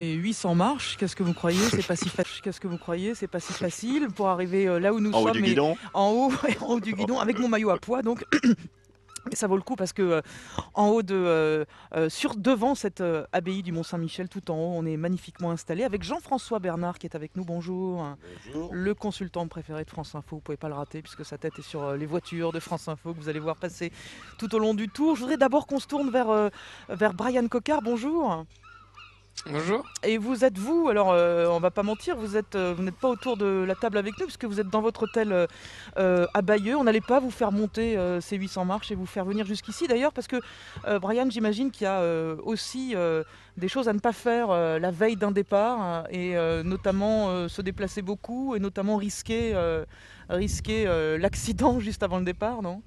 Et 800 marches, qu'est-ce que vous croyez? C'est pas si qu'est-ce que vous croyez? C'est pas si facile pour arriver là où nous En haut du sommes, et guidon? en haut, en haut du guidon, avec mon maillot à pois donc. Et ça vaut le coup parce que en haut devant cette abbaye du Mont-Saint-Michel, tout en haut, on est magnifiquement installé avec Jean-François Bernard qui est avec nous. Bonjour, hein, Bonjour. le consultant préféré de France Info. Vous pouvez pas le rater puisque sa tête est sur les voitures de France Info que vous allez voir passer tout au long du tour. Je voudrais d'abord qu'on se tourne vers Brian Coquard. Bonjour. Bonjour. Et vous êtes vous, alors on va pas mentir, vous n'êtes pas autour de la table avec nous puisque vous êtes dans votre hôtel à Bayeux. On n'allait pas vous faire monter ces 800 marches et vous faire venir jusqu'ici d'ailleurs parce que Brian, j'imagine qu'il y a aussi des choses à ne pas faire la veille d'un départ et notamment se déplacer beaucoup et notamment risquer l'accident juste avant le départ, non?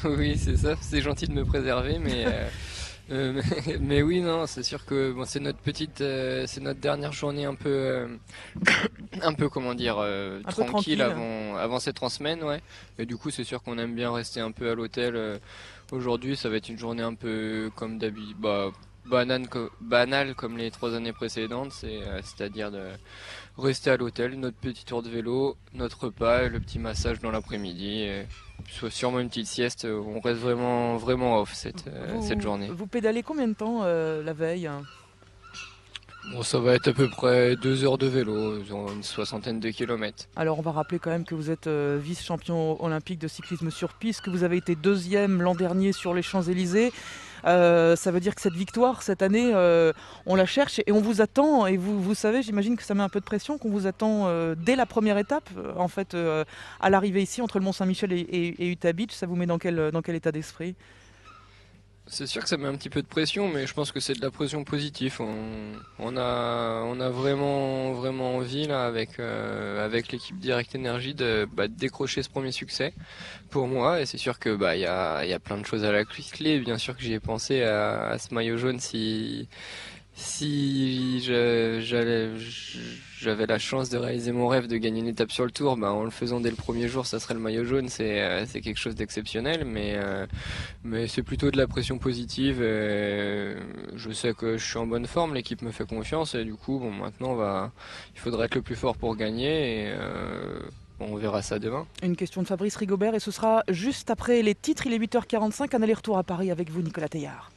Oui, c'est ça, c'est gentil de me préserver, mais oui, non, c'est sûr que bon, c'est notre dernière journée un peu comment dire, Un peu tranquille tranquille. avant cette 3 semaines, ouais. Et du coup, c'est sûr qu'on aime bien rester un peu à l'hôtel. Aujourd'hui, ça va être une journée un peu comme d'habitude, bah, banale comme les 3 années précédentes, c'est-à-dire de rester à l'hôtel, notre petit tour de vélo, notre repas, et le petit massage dans l'après-midi. Soit sûrement une petite sieste, on reste vraiment off cette journée. Vous pédalez combien de temps la veille? Bon, ça va être à peu près 2 heures de vélo, genre une soixantaine de kilomètres. Alors on va rappeler quand même que vous êtes vice-champion olympique de cyclisme sur piste, que vous avez été deuxième l'an dernier sur les Champs-Élysées. Ça veut dire que cette victoire, cette année, on la cherche et on vous attend. Et vous savez, j'imagine que ça met un peu de pression, qu'on vous attend dès la première étape, en fait, à l'arrivée ici entre le Mont-Saint-Michel et Utah Beach. Ça vous met dans quel état d'esprit? C'est sûr que ça met un petit peu de pression, mais je pense que c'est de la pression positive. On a vraiment envie là avec l'équipe Direct Energy de décrocher ce premier succès pour moi. Et c'est sûr que il y a plein de choses à la clé. Bien sûr que j'y ai pensé à ce maillot jaune j'avais la chance de réaliser mon rêve de gagner une étape sur le Tour, en le faisant dès le premier jour, ça serait le maillot jaune. C'est quelque chose d'exceptionnel, mais c'est plutôt de la pression positive. Et je sais que je suis en bonne forme, l'équipe me fait confiance et du coup, bon, maintenant il faudra être le plus fort pour gagner. Et on verra ça demain. Une question de Fabrice Rigobert et ce sera juste après les titres. Il est 8h45, un aller-retour à Paris avec vous, Nicolas Teillard.